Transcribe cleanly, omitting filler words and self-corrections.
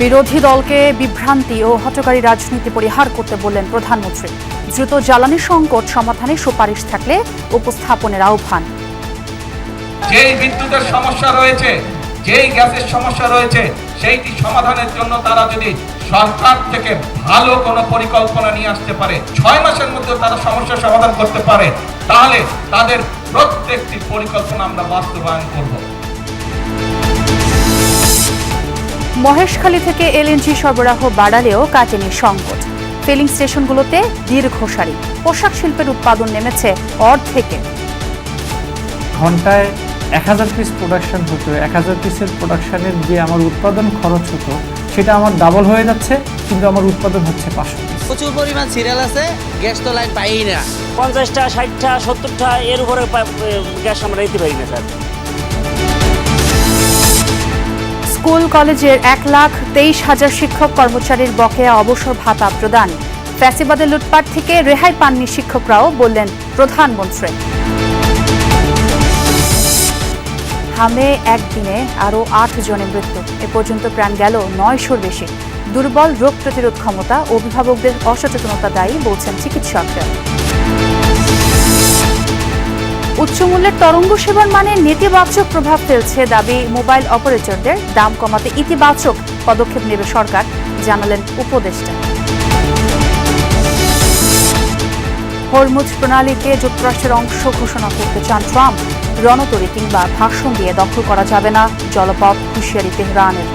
বিরোধী দলকে বিভ্রান্তি ও হঠকারী রাজনীতি পরিহার করতে বললেন প্রধানমন্ত্রী। দ্রুত জ্বালানি সংকট সমাধানে সুপারিশ থাকলে উপস্থাপনের আহ্বান। যেই বিদ্যুতের সমস্যা রয়েছে, যেই গ্যাসের সমস্যা রয়েছে, সেইটি সমাধানের জন্য তারা যদি সরকার থেকে ভালো কোনো পরিকল্পনা নিয়ে আসতে পারে, 6 মাসের মধ্যে তারা সমস্যার সমাধান করতে পারে, তাহলে তাদের প্রত্যেকটি পরিকল্পনা আমরা বাস্তবায়ন করব। মহেশখালী থেকে এলএনজি সরবরাহ বাড়ালেও কাটেনি সংকট। ফিলিং স্টেশনগুলোতে দীর্ঘ সারি। পোশাক শিল্পের উৎপাদন নেমেছে অর্ধেকে। ঘন্টায় 1000 পিস প্রোডাকশন হতো। 1000 পিসের প্রোডাকশনের যে আমার উৎপাদন খরচ হতো সেটা আমার ডাবল হয়ে যাচ্ছে, কিন্তু আমার উৎপাদন হচ্ছে 500 পিস। প্রচুর পরিমাণ সিরিয়াল আছে, গ্যাস তো লাইন পাই না। 50টা 60টা 70টা এর উপরে গ্যাস আমরা দিতে পারি না স্যার। স্কুল কলেজের 1,23,000 শিক্ষক কর্মচারীর বকেয়া অবসর ভাতা প্রদান। ফ্যাসিবাদের লুটপাট থেকে রেহাই পাননি শিক্ষকরাও, বললেন প্রধানমন্ত্রী। হামে একদিনে আরও 8 জনের মৃত্যু। এ পর্যন্ত প্রাণ গেল 900-র বেশি। দুর্বল রোগ প্রতিরোধ ক্ষমতা, অভিভাবকদের অসচেতনতা দায়ী, বলছেন চিকিৎসকরা। উচ্চমূল্যের তরঙ্গ সেবার মানে নেতিবাচক প্রভাব ফেলছে দাবি মোবাইল অপারেটরদের। দাম কমাতে ইতিবাচক পদক্ষেপ নেবে সরকার, জানালেন উপদেষ্টা। হরমুজ প্রণালীকে যুক্তরাষ্ট্রের অংশ ঘোষণা করতে চান ট্রাম্প। রণতরী কিংবা ভাষণ দিয়ে দখল করা যাবে না জলপথ, হুঁশিয়ারি তেহরানের।